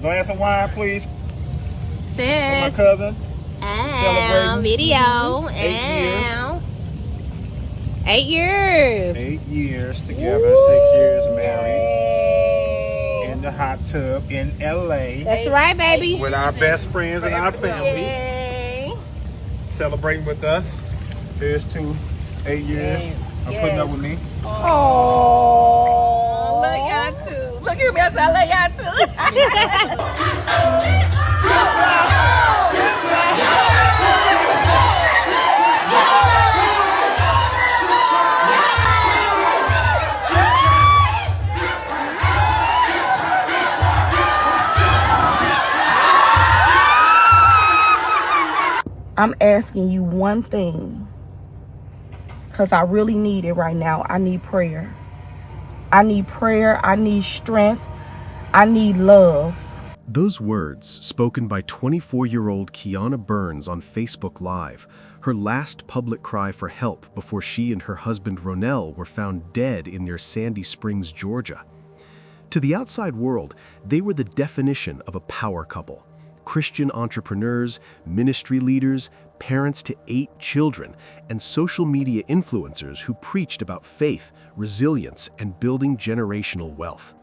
Glass of wine, please. Sis. For my cousin. Celebrating video. 8 years. 8 years together. Woo! 6 years married. In the hot tub in LA. That's right, baby. With our best friends and our family. Yay. Celebrating with us. Here's to 8 years. I'm putting up with me. Oh, love y'all too. Look at me, I said I love y'all too. I'm asking you one thing, because I really need it right now. I need prayer. I need prayer. I need strength. I need love. Those words, spoken by 24-year-old Kiana Burns on Facebook Live, her last public cry for help before she and her husband Ronell were found dead in their Sandy Springs, Georgia. To the outside world, they were the definition of a power couple. Christian entrepreneurs, ministry leaders, parents to 8 children, and social media influencers who preached about faith, resilience, and building generational wealth.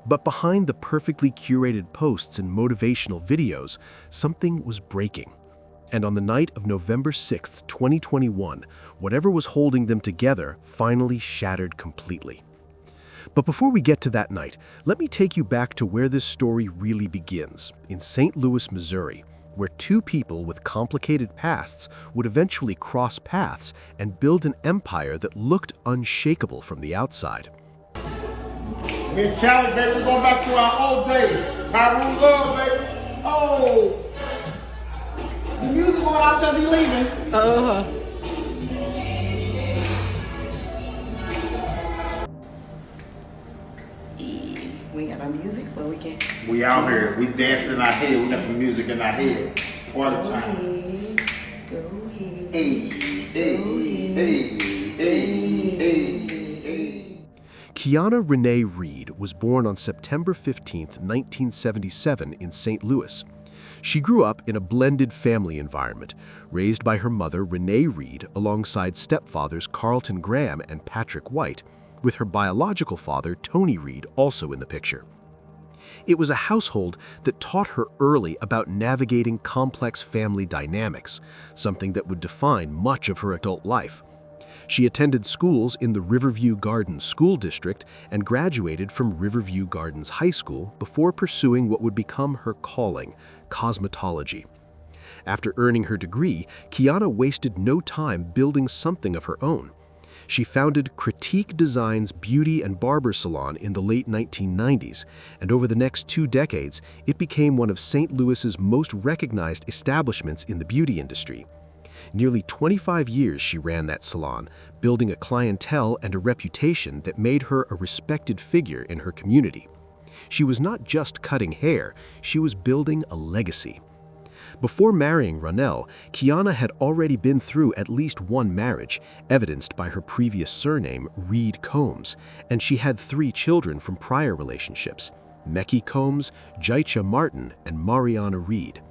But behind the perfectly curated posts and motivational videos, something was breaking. And on the night of November 6, 2021, whatever was holding them together finally shattered completely. But before we get to that night, let me take you back to where this story really begins, in St. Louis, Missouri, where 2 people with complicated pasts would eventually cross paths and build an empire that looked unshakable from the outside. Me and Cali, baby, we're going back to our old days. Pyro love, baby. Oh! The music going out because he's leaving. We got our music, but we can't. We out here. We dancing in our head. We got the music in our head. Party time. Go ahead. Hey, hey, hey, hey, hey, hey. Kiana Renee Reed was born on September 15, 1977 in St. Louis. She grew up in a blended family environment, raised by her mother Renee Reed alongside stepfathers Carlton Graham and Patrick White, with her biological father Tony Reed also in the picture. It was a household that taught her early about navigating complex family dynamics, something that would define much of her adult life. She attended schools in the Riverview Gardens School District and graduated from Riverview Gardens High School before pursuing what would become her calling, cosmetology. After earning her degree, Kiana wasted no time building something of her own. She founded Critique Design's beauty and barber salon in the late 1990s, and over the next 2 decades, it became one of St. Louis's most recognized establishments in the beauty industry. Nearly 25 years she ran that salon, building a clientele and a reputation that made her a respected figure in her community. She was not just cutting hair, she was building a legacy. Before marrying Ronell, Kiana had already been through at least 1 marriage, evidenced by her previous surname, Reed Combs, and she had 3 children from prior relationships, Mecky Combs, Jaicha Martin, and Mariana Reed.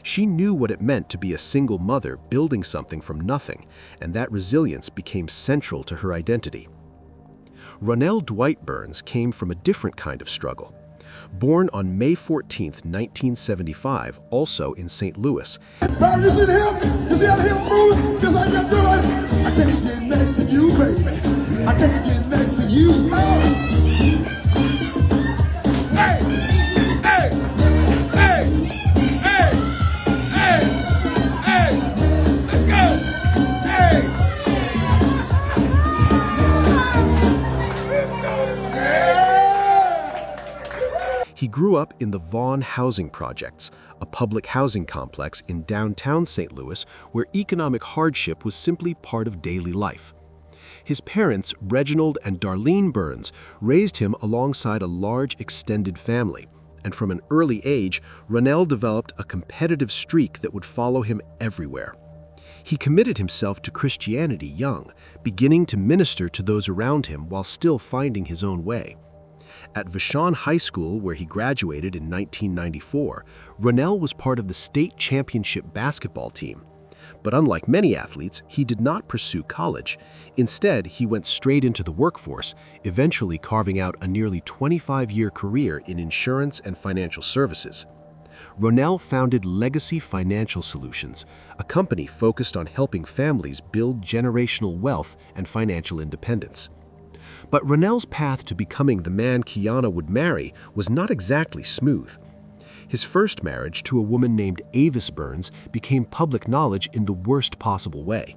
She knew what it meant to be a single mother building something from nothing, and that resilience became central to her identity. Ronell Dwight Burns came from a different kind of struggle. Born on May 14, 1975, also in St. Louis. You see him? You see how him moving? Just like I'm doing? I can't get next to you, baby. I can't get next to you. Hey! Hey! Hey! Hey! Hey! Hey! Let's go! Hey! He grew up in the Vaughn Housing Projects, a public housing complex in downtown St. Louis where economic hardship was simply part of daily life. His parents, Reginald and Darlene Burns, raised him alongside a large extended family, and from an early age, Ronell developed a competitive streak that would follow him everywhere. He committed himself to Christianity young, beginning to minister to those around him while still finding his own way. At Vashon High School, where he graduated in 1994, Ronell was part of the state championship basketball team. But unlike many athletes, he did not pursue college. Instead, he went straight into the workforce, eventually carving out a nearly 25-year career in insurance and financial services. Ronell founded Legacy Financial Solutions, a company focused on helping families build generational wealth and financial independence. But Ronell's path to becoming the man Kiana would marry was not exactly smooth. His first marriage to a woman named Avis Burns became public knowledge in the worst possible way.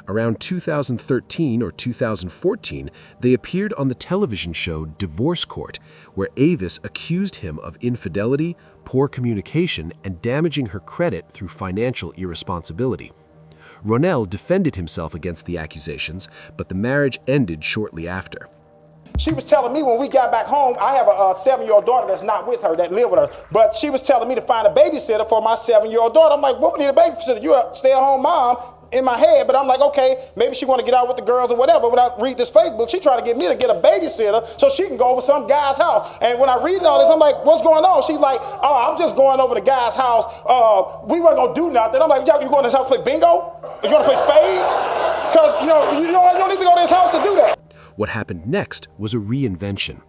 Around 2013 or 2014, they appeared on the television show Divorce Court, where Avis accused him of infidelity, poor communication, and damaging her credit through financial irresponsibility. Ronell defended himself against the accusations, but the marriage ended shortly after. She was telling me when we got back home, I have a 7-year-old daughter that's not with her, that live with her, but she was telling me to find a babysitter for my 7-year-old daughter. I'm like, what, we need a babysitter? You're a stay-at-home mom in my head, but I'm like, okay, maybe she want to get out with the girls or whatever. When I read this Facebook, she tried to get me to get a babysitter so she can go over some guy's house. And when I read all this, I'm like, what's going on? She's like, oh, I'm just going over the guy's house. We weren't going to do nothing. I'm like, you going to his house to play bingo? You going to play spades? Because, you don't need to go to his house to do that. What happened next was a reinvention.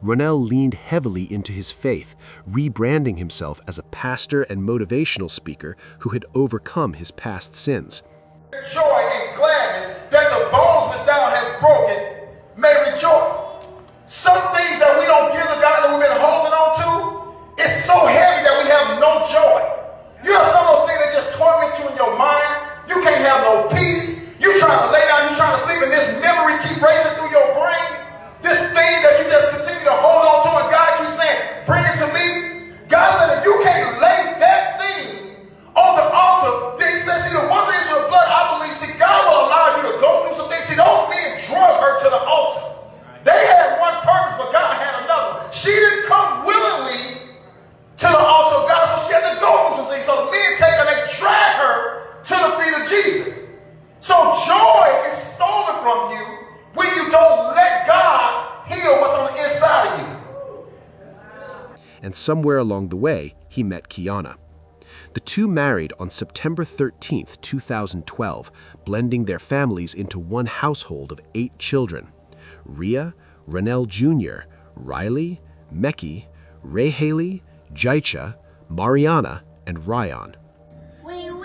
Ronell leaned heavily into his faith, rebranding himself as a pastor and motivational speaker who had overcome his past sins. Joy and gladness that the bones which thou hast broken may rejoice. Some things that we don't give to God that we've been holding on to, it's so heavy that we have no joy. You have some of those things that just torment you in your mind. You can't have no peace. You trying to lay down, you trying to sleep, and this memory keep racing through your brain. This thing that you just continue to hold on to, and God keeps saying, bring it to me. God said, if you can't lay that thing on the altar, then he says, see, the one thing for the blood, I believe, see, God will allow you to go through some things. See, those men drug her to the altar. They had one purpose, but God had another. She didn't come willingly to the altar of God, so she had to go through some things. So the men take her, they drag her to the feet of Jesus. So joy is stolen from you when you don't let God heal what's on the inside of you. And somewhere along the way, he met Kiana. The two married on September 13, 2012, blending their families into one household of 8 children: Rhea, Ronell Jr., Riley, Meki, Ray Haley, Jaicha, Mariana, and Ryan.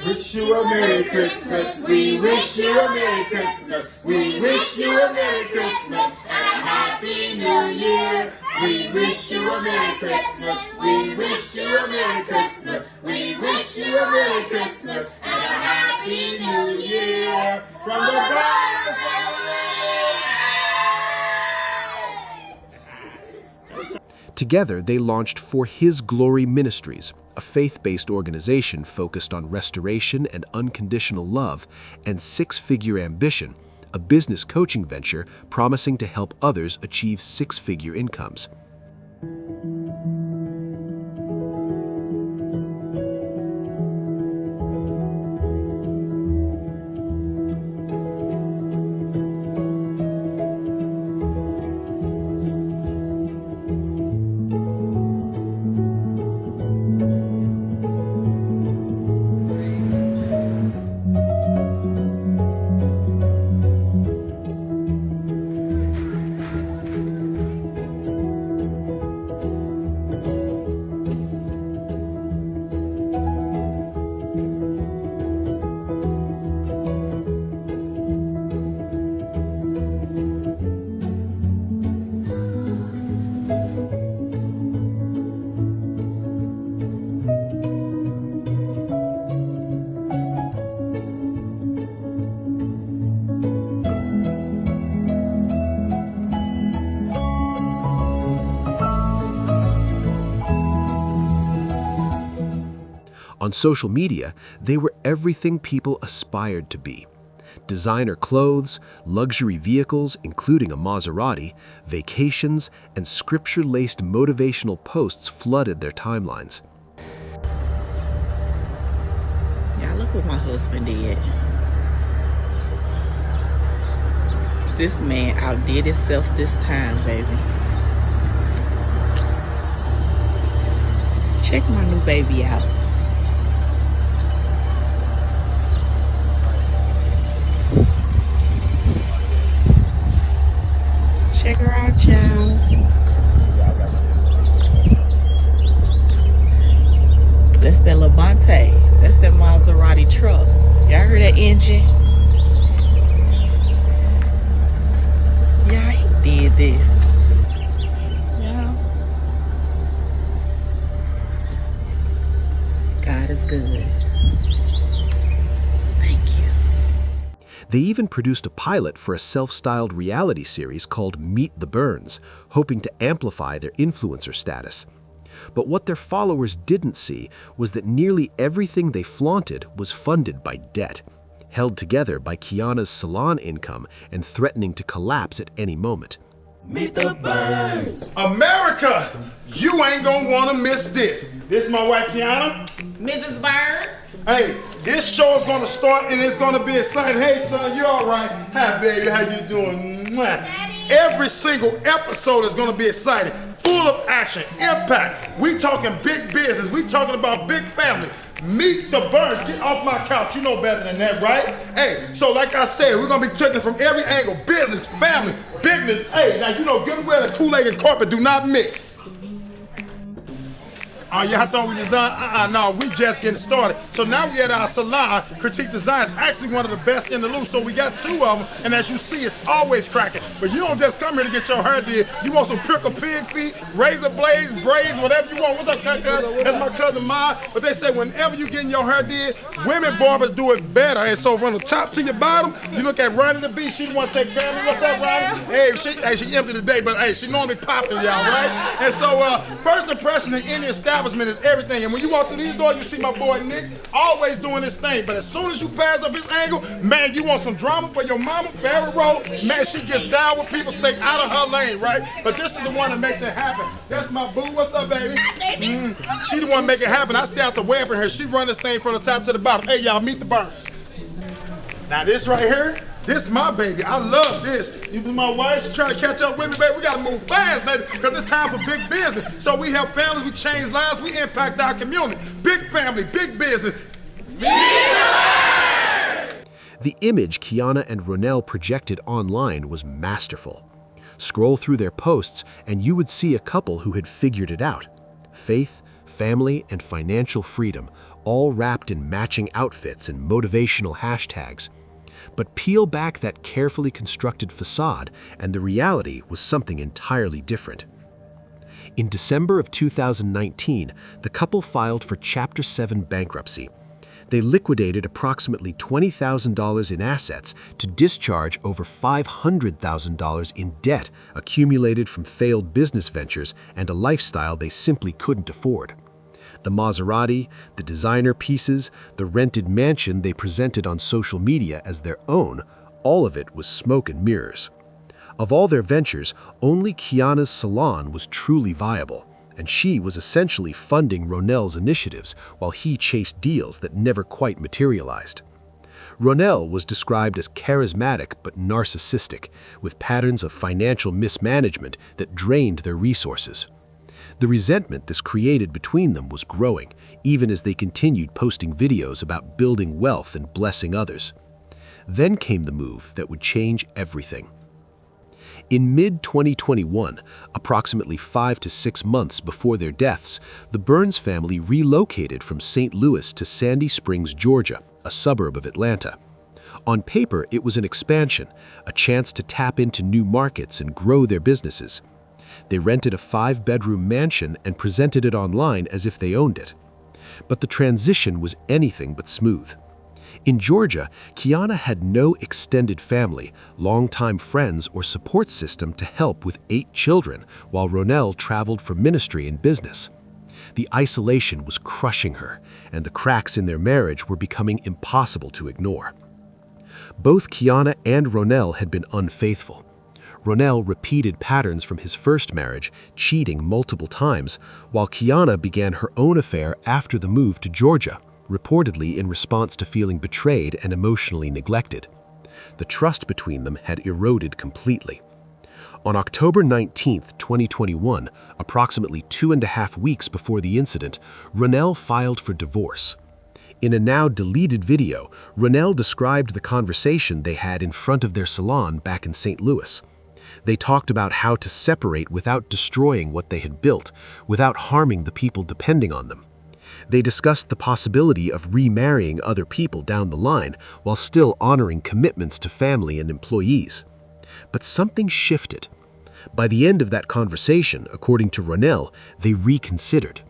Wish you a Merry Christmas. We wish you a Merry Christmas. We wish you a Merry Christmas and a Happy New Year. We wish you a Merry Christmas. We wish you a Merry Christmas. We wish you a Merry Christmas and a Happy New Year from the Brown family. Together, they launched For His Glory Ministries, a faith-based organization focused on restoration and unconditional love, and Six-Figure Ambition, a business coaching venture promising to help others achieve 6-figure incomes. On social media, they were everything people aspired to be. Designer clothes, luxury vehicles, including a Maserati, vacations, and scripture-laced motivational posts flooded their timelines. Yeah, look what my husband did. This man outdid himself this time, baby. Check my new baby out. Check her out, y'all. That's that Levante. That's that Maserati truck. Y'all heard that engine? Yeah, he did this. Yeah. God is good. Thank you. They even produced a pilot for a self-styled reality series called Meet the Burns, hoping to amplify their influencer status. But what their followers didn't see was that nearly everything they flaunted was funded by debt, held together by Kiana's salon income and threatening to collapse at any moment. Meet the Burns. America, you ain't gonna wanna miss this. This is my wife, Kiana. Mrs. Burns. Hey, this show is gonna start and it's gonna be exciting. Hey, son, you all right? Hi, baby, how you doing? Mwah. Every single episode is gonna be exciting, full of action, impact. We talking big business. We talking about big family. Meet the Burns. Get off my couch. You know better than that, right? Hey, so like I said, we're gonna be taking from every angle: business, family, business. Hey, now you know, good well the Kool-Aid and carpet do not mix. Oh, y'all thought we was done? No, we just getting started. So now we at our salon. Critique Design is actually one of the best in the loop, so we got two of them, and as you see, it's always cracking. But you don't just come here to get your hair did. You want some prickle pig feet, razor blades, braids, whatever you want. What's up, cousin? That's my cousin Ma. But they say whenever you getting your hair did, women barbers do it better. And so from the top to your bottom, you look at Ronnie the Bee. She the one to take care of me. What's up, Ronnie? Hey, she empty today, but hey, she normally popping, y'all, right? And so first impression in any establishment is everything. And when you walk through these doors, you see my boy Nick always doing his thing. But as soon as you pass up his angle, man, you want some drama for your mama, Barry Roll, man, she gets down with people, stay out of her lane, right? But this is the one that makes it happen. That's my boo. What's up, baby? She the one make it happen. I stay out the way up in here. She run this thing from the top to the bottom. Hey, y'all, meet the Burns. Now this right here, this is my baby. I love this. You be my wife, she's trying to catch up with me, baby. We gotta move fast, baby, because it's time for big business. So we help families, we change lives, we impact our community. Big family, big business. The image Kiana and Ronell projected online was masterful. Scroll through their posts and you would see a couple who had figured it out. Faith, family, and financial freedom, all wrapped in matching outfits and motivational hashtags. But peel back that carefully constructed facade, and the reality was something entirely different. In December of 2019, the couple filed for Chapter 7 bankruptcy. They liquidated approximately $20,000 in assets to discharge over $500,000 in debt accumulated from failed business ventures and a lifestyle they simply couldn't afford. The Maserati, the designer pieces, the rented mansion they presented on social media as their own, all of it was smoke and mirrors. Of all their ventures, only Kiana's salon was truly viable, and she was essentially funding Ronell's initiatives while he chased deals that never quite materialized. Ronell was described as charismatic but narcissistic, with patterns of financial mismanagement that drained their resources. The resentment this created between them was growing, even as they continued posting videos about building wealth and blessing others. Then came the move that would change everything. In mid-2021, approximately 5 to 6 months before their deaths, the Burns family relocated from St. Louis to Sandy Springs, Georgia, a suburb of Atlanta. On paper, it was an expansion, a chance to tap into new markets and grow their businesses. They rented a 5-bedroom mansion and presented it online as if they owned it. But the transition was anything but smooth. In Georgia, Kiana had no extended family, longtime friends, or support system to help with 8 children, while Ronell traveled for ministry and business. The isolation was crushing her, and the cracks in their marriage were becoming impossible to ignore. Both Kiana and Ronell had been unfaithful. Ronell repeated patterns from his first marriage, cheating multiple times, while Kiana began her own affair after the move to Georgia, reportedly in response to feeling betrayed and emotionally neglected. The trust between them had eroded completely. On October 19, 2021, approximately 2.5 weeks before the incident, Ronell filed for divorce. In a now deleted video, Ronell described the conversation they had in front of their salon back in St. Louis. They talked about how to separate without destroying what they had built, without harming the people depending on them. They discussed the possibility of remarrying other people down the line while still honoring commitments to family and employees. But something shifted. By the end of that conversation, according to Ronell, they reconsidered.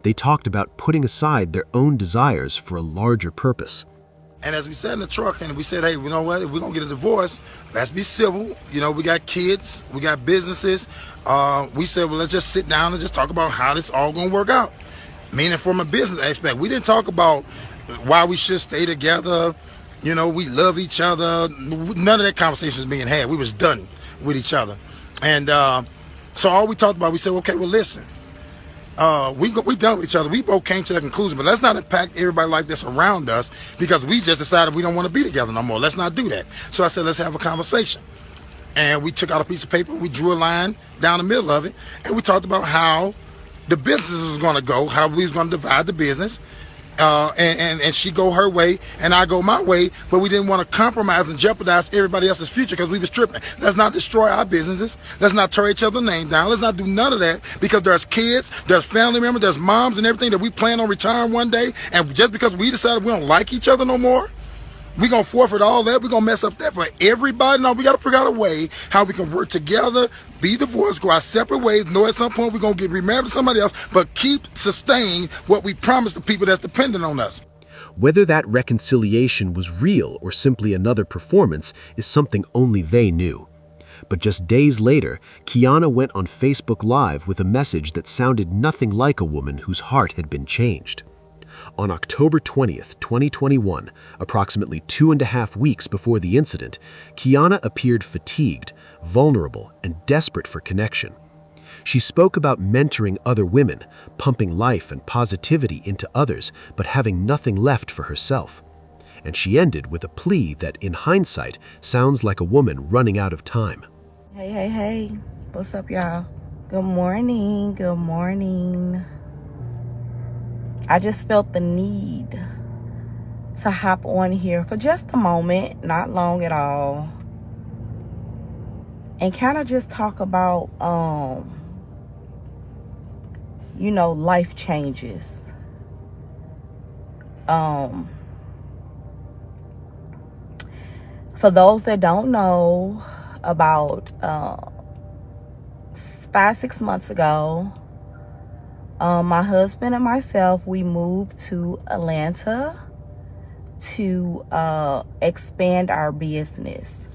They talked about putting aside their own desires for a larger purpose. And as we sat in the truck and we said, hey, you know what, if we're going to get a divorce, let's be civil. You know, we got kids, we got businesses. We said, well, let's just sit down and just talk about how this all going to work out. Meaning from a business aspect. We didn't talk about why we should stay together. You know, we love each other. None of that conversation was being had. We was done with each other. And so all we talked about, we said, okay, well, listen. We done with each other. We both came to that conclusion, but let's not impact everybody's life that's around us because we just decided we don't want to be together no more. Let's not do that. So I said, let's have a conversation. And we took out a piece of paper, we drew a line down the middle of it, and we talked about how the business was going to go, how we was going to divide the business. And she go her way and I go my way, but we didn't want to compromise and jeopardize everybody else's future because we was tripping. Let's not destroy our businesses. Let's not tear each other's name down. Let's not do none of that because there's kids, there's family members, there's moms and everything that we plan on retiring one day. And just because we decided we don't like each other no more, we're going to forfeit all that. We're going to mess up that for everybody. No, we got to figure out a way how we can work together, be divorced, go our separate ways. Know at some point we're going to get remarried to somebody else, but keep sustaining what we promised the people that's dependent on us. Whether that reconciliation was real or simply another performance is something only they knew. But just days later, Kiana went on Facebook Live with a message that sounded nothing like a woman whose heart had been changed. On October 20th, 2021, approximately 2.5 weeks before the incident, Kiana appeared fatigued, vulnerable, and desperate for connection. She spoke about mentoring other women, pumping life and positivity into others, but having nothing left for herself. And she ended with a plea that, in hindsight, sounds like a woman running out of time. Hey. What's up, y'all? Good morning. Good morning. I just felt the need to hop on here for just a moment, not long at all, and kind of just talk about, you know, life changes. For those that don't know, about 5-6 months ago, my husband and myself, we moved to Atlanta to expand our business.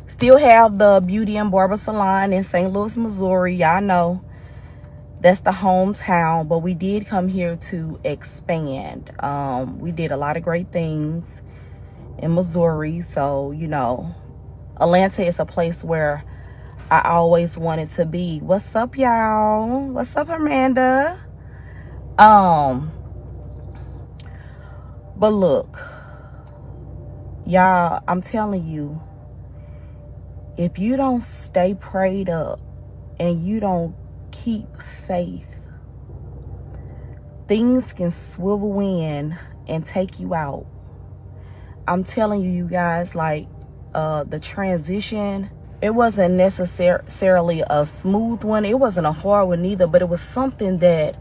Still have the beauty and barber salon in St. Louis, Missouri. Y'all know that's the hometown, but we did come here to expand. We did a lot of great things in Missouri, so you know, Atlanta is a place where I always wanted to be. What's up, y'all? What's up, Amanda? But look, y'all, I'm telling you, if you don't stay prayed up and you don't keep faith, things can swivel in and take you out. I'm telling you, you guys, like the transition, it wasn't necessarily a smooth one. It wasn't a hard one either, but it was something that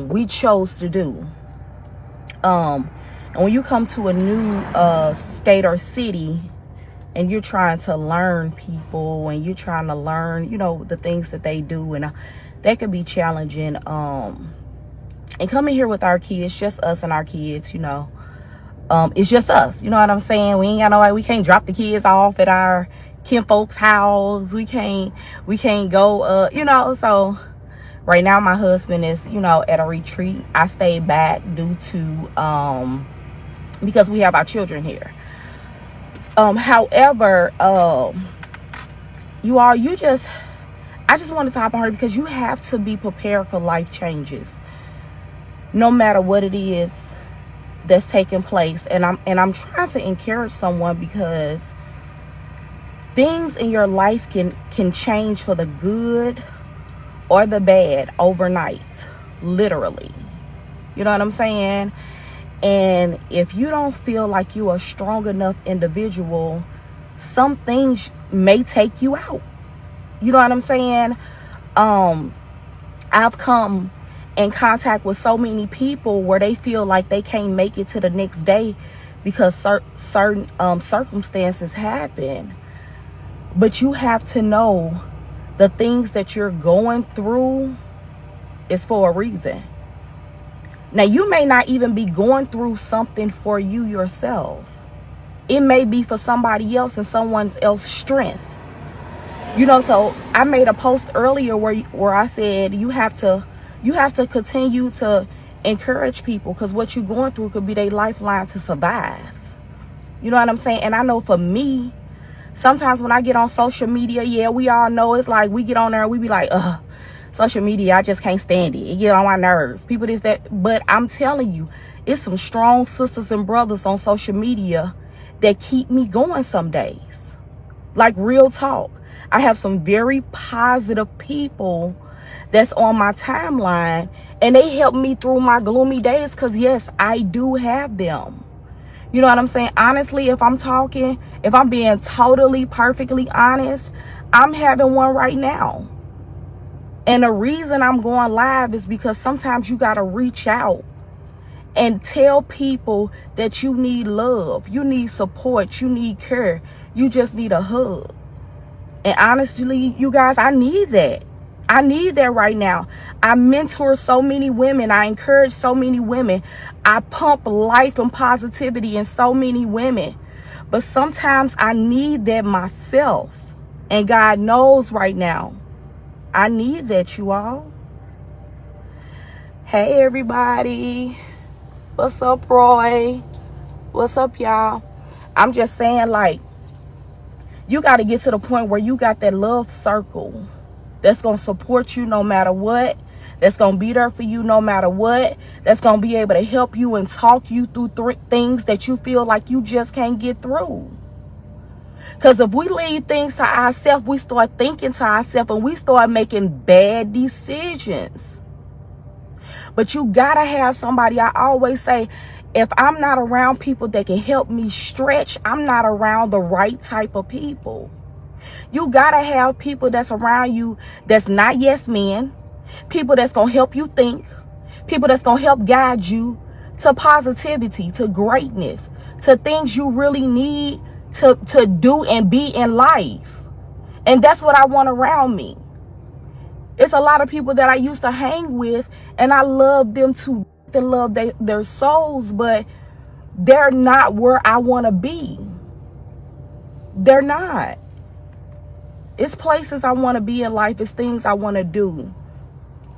we chose to do. And when you come to a new state or city and you're trying to learn people and you're trying to learn, you know, the things that they do, and that could be challenging. And coming here with our kids, just us and our kids, you know, it's just us, you know what I'm saying? We ain't got nobody. We can't drop the kids off at our kinfolk's house. We can't go, you know. So right now my husband is, you know, at a retreat. I stayed back due to because we have our children here. However, you all, I just wanted to hop on her because you have to be prepared for life changes. No matter what it is, that's taking place. And I'm trying to encourage someone, because things in your life can change for the good or the bad overnight, literally. You know what I'm saying? And if you don't feel like you're a strong enough individual, some things may take you out. You know what I'm saying? I've come in contact with so many people where they feel like they can't make it to the next day because certain circumstances happen. But you have to know the things that you're going through is for a reason. Now, you may not even be going through something for you yourself. It may be for somebody else and someone else's strength. You know, so I made a post earlier where I said you have to continue to encourage people, because what you're going through could be their lifeline to survive. You know what I'm saying? And I know for me, sometimes when I get on social media, yeah, we all know it's like we get on there and we be like, social media, I just can't stand it. It get on my nerves. People this, that. But I'm telling you, it's some strong sisters and brothers on social media that keep me going some days. Like, real talk. I have some very positive people that's on my timeline, and they help me through my gloomy days, because yes, I do have them. You know what I'm saying? Honestly, if I'm being totally, perfectly honest, I'm having one right now. And the reason I'm going live is because sometimes you got to reach out and tell people that you need love, you need support, you need care, you just need a hug. And honestly, you guys, I need that. I need that right now. I mentor so many women. I encourage so many women. I pump life and positivity in so many women. But sometimes I need that myself. And God knows right now, I need that, you all. Hey, everybody. What's up, Roy? What's up, y'all? I'm just saying, like, you got to get to the point where you got that love circle that's going to support you no matter what, that's going to be there for you no matter what, that's going to be able to help you and talk you through things that you feel like you just can't get through. Because if we leave things to ourselves, we start thinking to ourselves and we start making bad decisions. But you got to have somebody. I always say, if I'm not around people that can help me stretch, I'm not around the right type of people. You got to have people that's around you that's not yes men, people that's going to help you think, people that's going to help guide you to positivity, to greatness, to things you really need to do and be in life. And that's what I want around me. It's a lot of people that I used to hang with, and I love them to love their souls, but they're not where I want to be. They're not. It's places I want to be in life. It's things I want to do.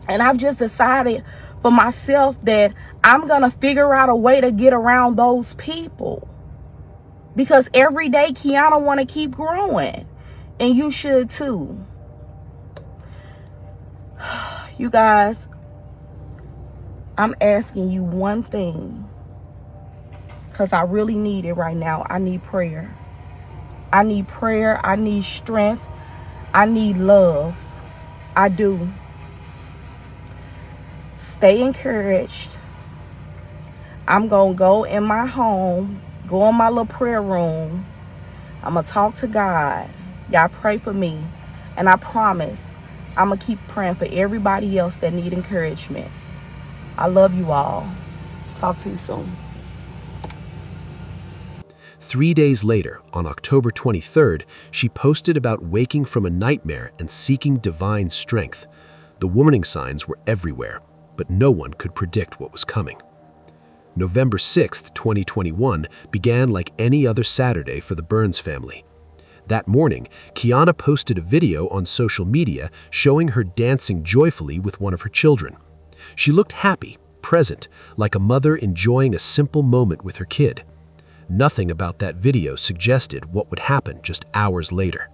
And I've just decided for myself that I'm going to figure out a way to get around those people. Because every day Kiana want to keep growing. And you should too. You guys, I'm asking you one thing, because I really need it right now. I need prayer. I need prayer. I need strength. I need love. I do. Stay encouraged. I'm going to go in my home, go in my little prayer room. I'm going to talk to God. Y'all pray for me. And I promise I'm going to keep praying for everybody else that need encouragement. I love you all. Talk to you soon. 3 days later, on October 23rd, she posted about waking from a nightmare and seeking divine strength. The warning signs were everywhere, but no one could predict what was coming. November 6th, 2021 began like any other Saturday for the Burns family. That morning, Kiana posted a video on social media showing her dancing joyfully with one of her children. She looked happy, present, like a mother enjoying a simple moment with her kid. Nothing about that video suggested what would happen just hours later.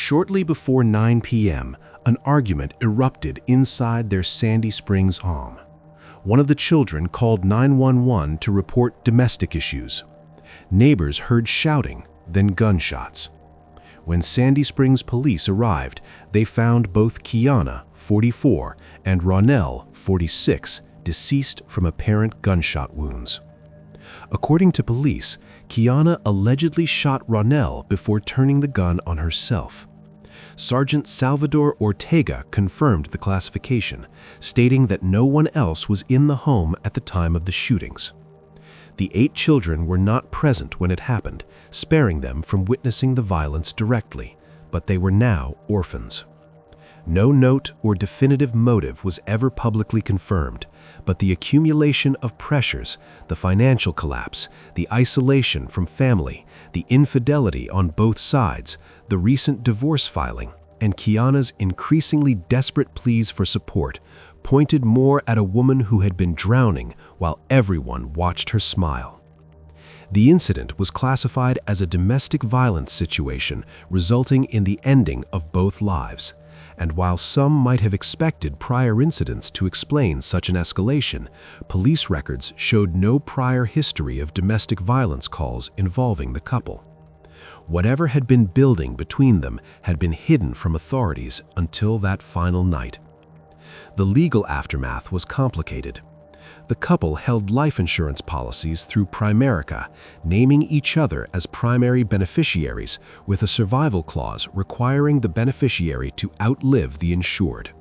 Shortly before 9 p.m., an argument erupted inside their Sandy Springs home. One of the children called 911 to report domestic issues. Neighbors heard shouting, then gunshots. When Sandy Springs police arrived, they found both Kiana, 44, and Ronell, 46, deceased from apparent gunshot wounds. According to police, Kiana allegedly shot Ronell before turning the gun on herself. Sergeant Salvador Ortega confirmed the classification, stating that no one else was in the home at the time of the shootings. The 8 children were not present when it happened, sparing them from witnessing the violence directly, but they were now orphans. No note or definitive motive was ever publicly confirmed, but the accumulation of pressures, the financial collapse, the isolation from family, the infidelity on both sides, the recent divorce filing, and Kiana's increasingly desperate pleas for support pointed more at a woman who had been drowning while everyone watched her smile. The incident was classified as a domestic violence situation, resulting in the ending of both lives. And while some might have expected prior incidents to explain such an escalation, police records showed no prior history of domestic violence calls involving the couple. Whatever had been building between them had been hidden from authorities until that final night. The legal aftermath was complicated. The couple held life insurance policies through Primerica, naming each other as primary beneficiaries with a survival clause requiring the beneficiary to outlive the insured.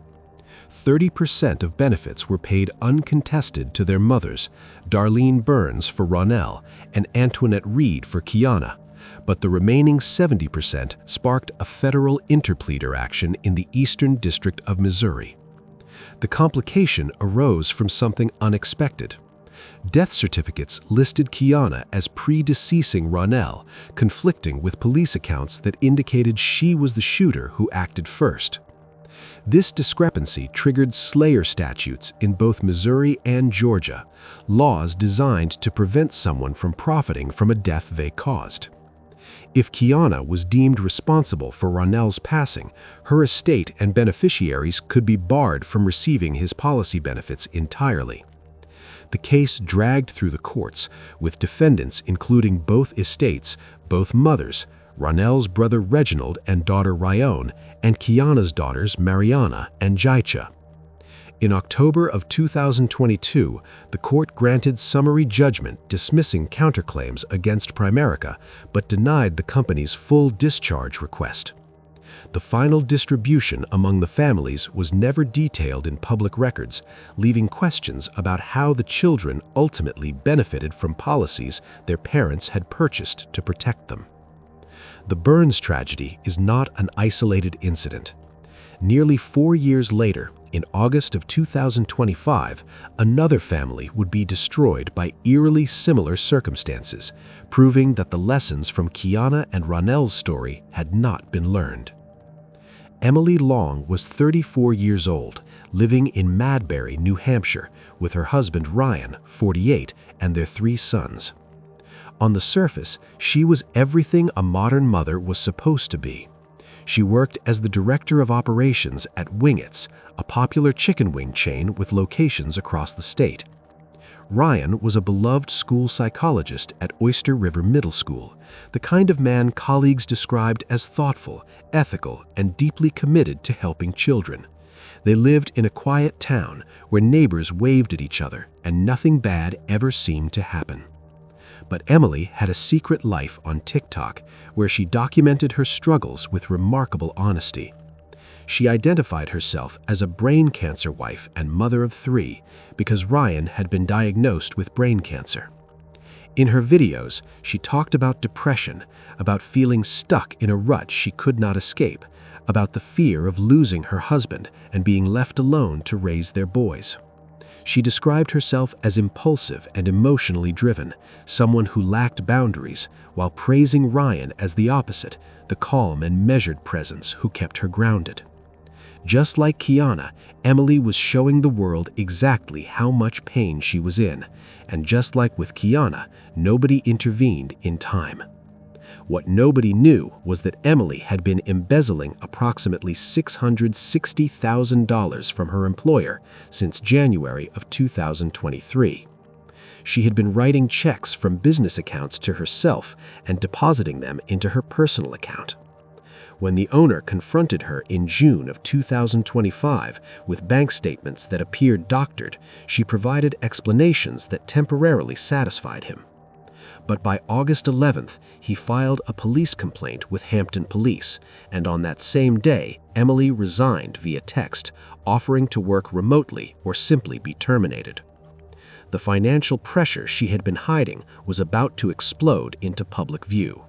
30% of benefits were paid uncontested to their mothers, Darlene Burns for Ronell and Antoinette Reed for Kiana, but the remaining 70% sparked a federal interpleader action in the Eastern District of Missouri. The complication arose from something unexpected. Death certificates listed Kiana as predeceasing Ronell, conflicting with police accounts that indicated she was the shooter who acted first. This discrepancy triggered slayer statutes in both Missouri and Georgia, laws designed to prevent someone from profiting from a death they caused. If Kiana was deemed responsible for Ronell's passing, her estate and beneficiaries could be barred from receiving his policy benefits entirely. The case dragged through the courts, with defendants including both estates, both mothers, Ronell's brother Reginald and daughter Ryan, and Kiana's daughters Mariana and Jaicha. In October of 2022, the court granted summary judgment dismissing counterclaims against Primerica, but denied the company's full discharge request. The final distribution among the families was never detailed in public records, leaving questions about how the children ultimately benefited from policies their parents had purchased to protect them. The Burns tragedy is not an isolated incident. Nearly 4 years later, in August of 2025, another family would be destroyed by eerily similar circumstances, proving that the lessons from Kiana and Ronell's story had not been learned. Emily Long was 34 years old, living in Madbury, New Hampshire, with her husband Ryan, 48, and their 3 sons. On the surface, she was everything a modern mother was supposed to be. She worked as the director of operations at Wingett's, a popular chicken wing chain with locations across the state. Ryan was a beloved school psychologist at Oyster River Middle School, the kind of man colleagues described as thoughtful, ethical, and deeply committed to helping children. They lived in a quiet town where neighbors waved at each other and nothing bad ever seemed to happen. But Emily had a secret life on TikTok where she documented her struggles with remarkable honesty. She identified herself as a brain cancer wife and mother of 3 because Ryan had been diagnosed with brain cancer. In her videos, she talked about depression, about feeling stuck in a rut she could not escape, about the fear of losing her husband and being left alone to raise their boys. She described herself as impulsive and emotionally driven, someone who lacked boundaries, while praising Ryan as the opposite, the calm and measured presence who kept her grounded. Just like Kiana, Emily was showing the world exactly how much pain she was in, and just like with Kiana, nobody intervened in time. What nobody knew was that Emily had been embezzling approximately $660,000 from her employer since January of 2023. She had been writing checks from business accounts to herself and depositing them into her personal account. When the owner confronted her in June of 2025 with bank statements that appeared doctored, she provided explanations that temporarily satisfied him. But by August 11th, he filed a police complaint with Hampton Police, and on that same day, Emily resigned via text, offering to work remotely or simply be terminated. The financial pressure she had been hiding was about to explode into public view.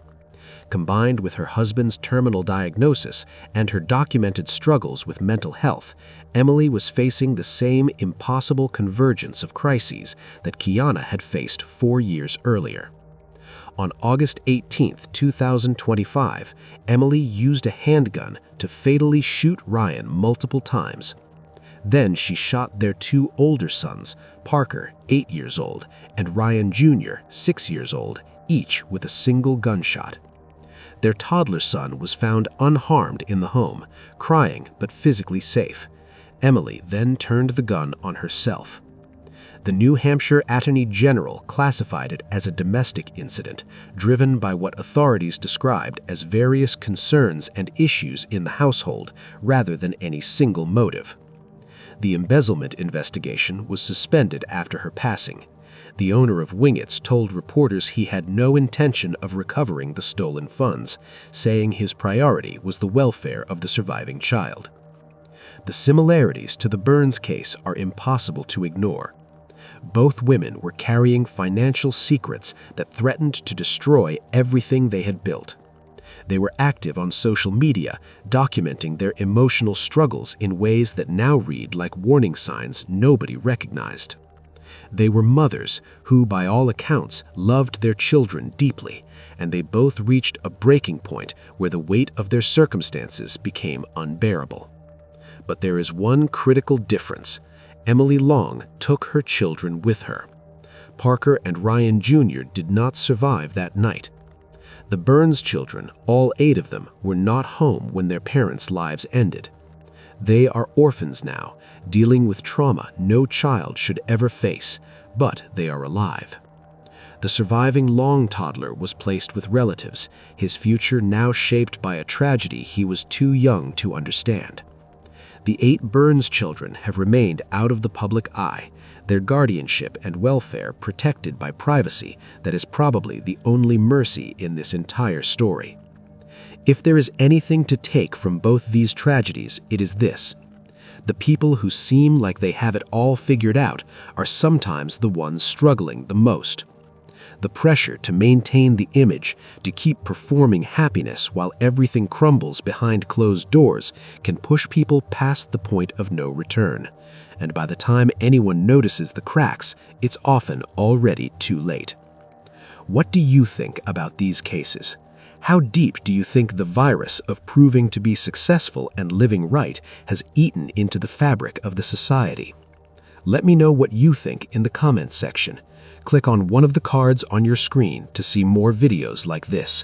Combined with her husband's terminal diagnosis and her documented struggles with mental health, Emily was facing the same impossible convergence of crises that Kiana had faced 4 years earlier. On August 18, 2025, Emily used a handgun to fatally shoot Ryan multiple times. Then she shot their 2 older sons, Parker, 8 years old, and Ryan Jr., 6 years old, each with a single gunshot. Their toddler son was found unharmed in the home, crying but physically safe. Emily then turned the gun on herself. The New Hampshire Attorney General classified it as a domestic incident, driven by what authorities described as various concerns and issues in the household, rather than any single motive. The embezzlement investigation was suspended after her passing. The owner of Wingett's told reporters he had no intention of recovering the stolen funds, saying his priority was the welfare of the surviving child. The similarities to the Burns case are impossible to ignore. Both women were carrying financial secrets that threatened to destroy everything they had built. They were active on social media, documenting their emotional struggles in ways that now read like warning signs nobody recognized. They were mothers who, by all accounts, loved their children deeply, and they both reached a breaking point where the weight of their circumstances became unbearable. But there is one critical difference. Emily Long took her children with her. Parker and Ryan Jr. did not survive that night. The Burns children, all 8 of them, were not home when their parents' lives ended. They are orphans now, dealing with trauma no child should ever face, but they are alive. The surviving Long toddler was placed with relatives, his future now shaped by a tragedy he was too young to understand. The 8 Burns children have remained out of the public eye, their guardianship and welfare protected by privacy that is probably the only mercy in this entire story. If there is anything to take from both these tragedies, it is this. The people who seem like they have it all figured out are sometimes the ones struggling the most. The pressure to maintain the image, to keep performing happiness while everything crumbles behind closed doors, can push people past the point of no return. And by the time anyone notices the cracks, it's often already too late. What do you think about these cases? How deep do you think the virus of proving to be successful and living right has eaten into the fabric of the society? Let me know what you think in the comments section. Click on one of the cards on your screen to see more videos like this.